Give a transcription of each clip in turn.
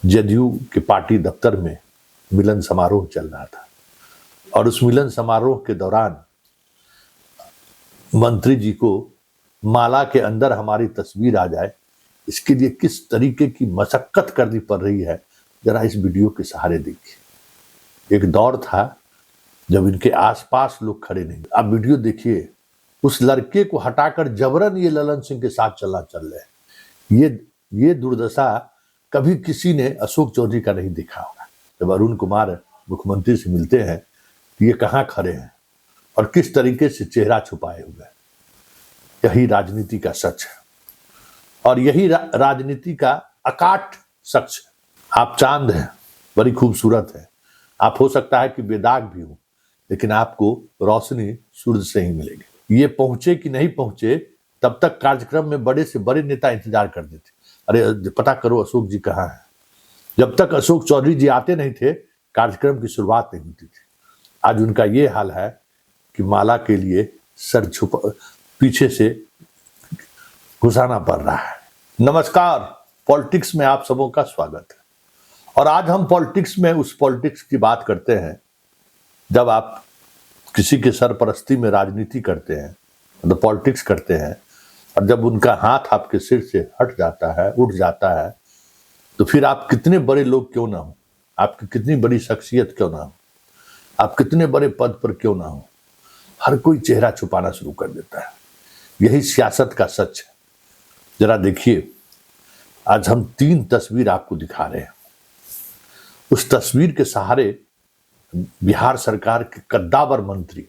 जदयू के पार्टी दफ्तर में मिलन समारोह चल रहा था और उस मिलन समारोह के दौरान मंत्री जी को माला के अंदर हमारी तस्वीर आ जाए, इसके लिए किस तरीके की मशक्कत करनी पड़ रही है, जरा इस वीडियो के सहारे देखिए। एक दौर था जब इनके आसपास लोग खड़े नहीं। अब वीडियो देखिए, उस लड़के को हटाकर जबरन ये ललन सिंह के साथ चल रहे हैं। ये दुर्दशा कभी किसी ने अशोक चौधरी का नहीं देखा होगा। जब अरुण कुमार मुख्यमंत्री से मिलते हैं तो ये कहाँ खड़े हैं और किस तरीके से चेहरा छुपाए हुए हैं। यही राजनीति का सच है और यही राजनीति का अकाट सच है। आप चांद हैं, बड़ी खूबसूरत है, आप हो सकता है कि बेदाग भी हो, लेकिन आपको रोशनी सूरज से ही मिलेगी। ये पहुंचे कि नहीं पहुंचे, तब तक कार्यक्रम में बड़े से बड़े नेता इंतजार करते थे। अरे पता करो अशोक जी कहाँ हैं। जब तक अशोक चौधरी जी आते नहीं थे, कार्यक्रम की शुरुआत नहीं होती थी। आज उनका ये हाल है कि माला के लिए सर पीछे से घुसाना पड़ रहा है। नमस्कार, पॉलिटिक्स में आप सबों का स्वागत है। और आज हम पॉलिटिक्स में उस पॉलिटिक्स की बात करते हैं जब आप किसी के सरपरस्ती में राजनीति करते हैं, तो पॉलिटिक्स करते हैं, और जब उनका हाथ आपके सिर से हट जाता है, उठ जाता है, तो फिर आप कितने बड़े लोग क्यों ना हो, आपकी कितनी बड़ी शख्सियत क्यों ना हो, आप कितने बड़े पद पर क्यों ना हो, हर कोई चेहरा छुपाना शुरू कर देता है। यही सियासत का सच है। जरा देखिए, आज हम 3 तस्वीर आपको दिखा रहे हैं। उस तस्वीर के सहारे बिहार सरकार के कद्दावर मंत्री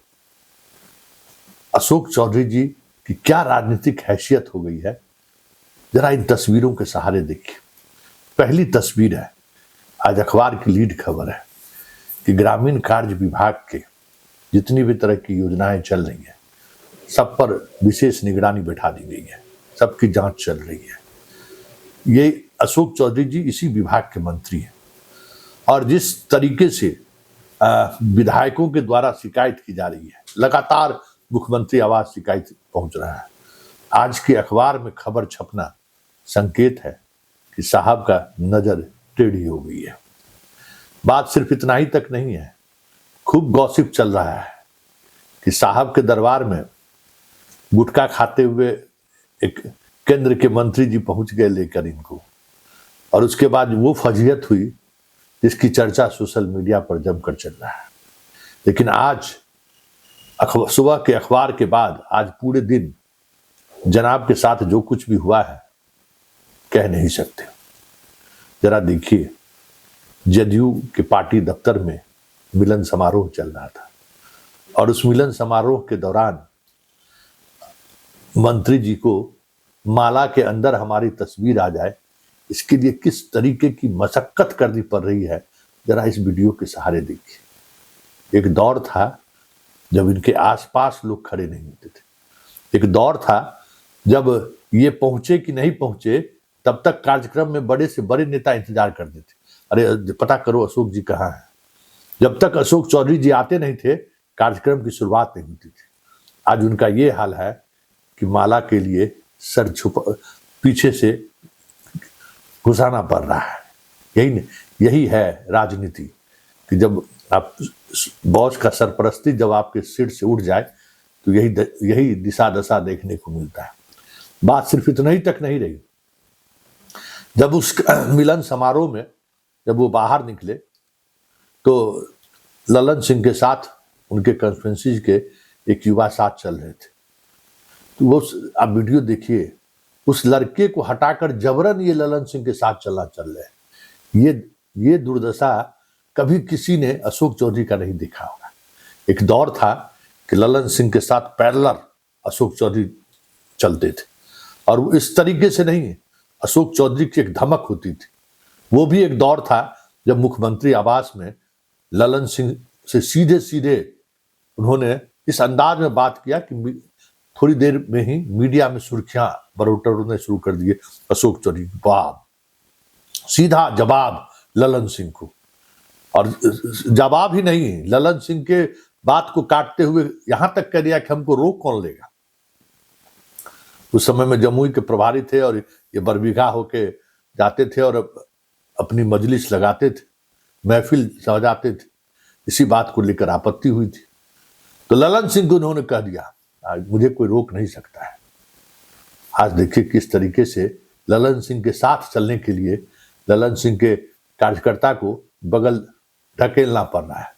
अशोक चौधरी जी की क्या राजनीतिक हैसियत हो गई है, जरा इन तस्वीरों के सहारे देखिए। पहली तस्वीर है, आज अखबार की लीड खबर है कि ग्रामीण कार्य विभाग के जितनी भी तरह की योजनाएं चल रही हैं, सब पर विशेष निगरानी बैठा दी गई है, सबकी जांच चल रही है। ये अशोक चौधरी जी इसी विभाग के मंत्री हैं और जिस तरीके से विधायकों के द्वारा शिकायत की जा रही है, लगातार मुख्यमंत्री आवास शिकायत पहुंच रहा है। आज के अखबार में खबर छपना संकेत है कि साहब का नजर टेढ़ी हो गई है। बात सिर्फ इतना ही तक नहीं है, खूब गॉसिप चल रहा है कि साहब के दरबार में गुटखा खाते हुए एक केंद्र के मंत्री जी पहुंच गए लेकर इनको, और उसके बाद वो फजीहत हुई जिसकी चर्चा सोशल मीडिया पर जमकर चल रहा है। लेकिन आज सुबह के अखबार के बाद आज पूरे दिन जनाब के साथ जो कुछ भी हुआ है कह नहीं सकते। जरा देखिए, जदयू के पार्टी दफ्तर में मिलन समारोह चल रहा था और उस मिलन समारोह के दौरान मंत्री जी को माला के अंदर हमारी तस्वीर आ जाए, इसके लिए किस तरीके की मशक्कत करनी पड़ रही है, जरा इस वीडियो के सहारे देखिए। एक दौर था जब इनके आसपास लोग खड़े नहीं होते थे। एक दौर था जब ये पहुंचे कि नहीं पहुंचे, तब तक कार्यक्रम में बड़े से बड़े नेता इंतजार करते थे। अरे पता करो अशोक जी कहाँ हैं। जब तक अशोक चौधरी जी आते नहीं थे, कार्यक्रम की शुरुआत नहीं होती थी। आज उनका ये हाल है कि माला के लिए सर पीछे से घुसाना पड़ रहा है। यही है राजनीति कि जब आप बॉस का सरपरस्ती जब आपके सिर से उठ जाए तो यही दिशा दशा देखने को मिलता है। बात सिर्फ इतना ही तक नहीं रही। जब उस मिलन समारोह में जब वो बाहर निकले तो ललन सिंह के साथ उनके कॉन्फ्रेंसिस के एक युवा साथ चल रहे थे। तो वो आप वीडियो देखिए, उस लड़के को हटाकर जबरन ये ललन सिंह के साथ चल रहे हैं। ये दुर्दशा कभी किसी ने अशोक चौधरी का नहीं देखा होगा। एक दौर था कि ललन सिंह के साथ पैरेलल अशोक चौधरी चलते थे, और इस तरीके से नहीं, अशोक चौधरी की एक धमक होती थी। वो भी एक दौर था जब मुख्यमंत्री आवास में ललन सिंह से सीधे सीधे उन्होंने इस अंदाज में बात किया कि थोड़ी देर में ही मीडिया में सुर्खियां बटोरने शुरू कर दिए अशोक चौधरी। सीधा जवाब ललन सिंह को, और जवाब ही नहीं, ललन सिंह के बात को काटते हुए यहां तक कह दिया कि हमको रोक कौन लेगा। उस समय में जमुई के प्रभारी थे और ये बरबीघा होके जाते थे और अपनी मजलिस लगाते थे, महफिल सजाते थे, इसी बात को लेकर आपत्ति हुई थी। तो ललन सिंह को उन्होंने कह दिया आज मुझे कोई रोक नहीं सकता है। आज देखिए किस तरीके से ललन सिंह के साथ चलने के लिए ललन सिंह के कार्यकर्ता को बगल ढकेलना पड़ रहा है।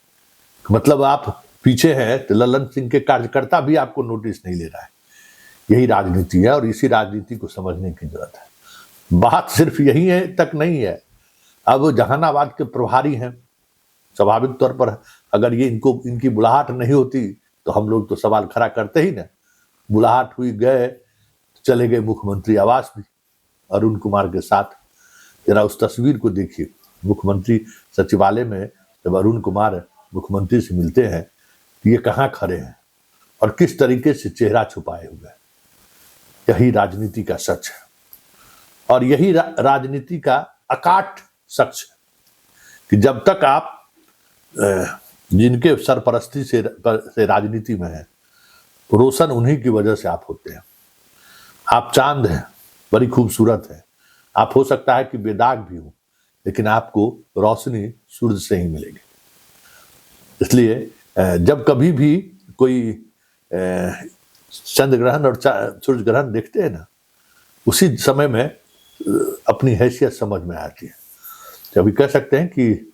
मतलब आप पीछे हैं तो ललन सिंह के कार्यकर्ता भी आपको नोटिस नहीं ले रहा है। यही राजनीति है और इसी राजनीति को समझने की जरूरत है। बात सिर्फ यही है तक नहीं है। अब जहानाबाद के प्रभारी हैं, स्वाभाविक तौर पर अगर ये इनकी बुलाहट नहीं होती तो हम लोग तो सवाल खड़ा करते ही ना। बुलाहट हुई, गए, चले गए मुख्यमंत्री आवास भी अरुण कुमार के साथ। जरा उस तस्वीर को देखिए, मुख्यमंत्री सचिवालय में जब अरुण कुमार मुख्यमंत्री से मिलते हैं ये कहाँ खड़े हैं और किस तरीके से चेहरा छुपाए हुए हैं। यही राजनीति का सच है और यही राजनीति का अकाट सच है कि जब तक आप जिनके सरपरस्ती से राजनीति में है, रोशन उन्हीं की वजह से आप होते हैं। आप चांद हैं, बड़ी खूबसूरत है, आप हो सकता है कि बेदाग भी हो, लेकिन आपको रोशनी सूरज से ही मिलेगी। इसलिए जब कभी भी कोई चंद्र ग्रहण और सूर्य ग्रहण देखते हैं ना, उसी समय में अपनी हैसियत समझ में आती है। तो अभी कह सकते हैं कि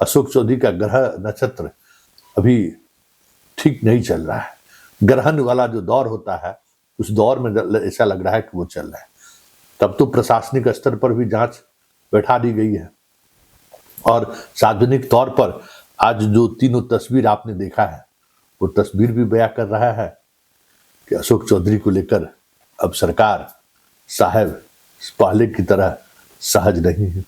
अशोक चौधरी का ग्रह नक्षत्र अभी ठीक नहीं चल रहा है। ग्रहण वाला जो दौर होता है उस दौर में ऐसा लग रहा है कि वो चल रहा है। तब तो प्रशासनिक स्तर पर भी जांच बैठा दी गई है और सार्वजनिक तौर पर आज जो तीनों तस्वीर आपने देखा है वो तस्वीर भी बयां कर रहा है कि अशोक चौधरी को लेकर अब सरकार साहब पहले की तरह सहज नहीं है।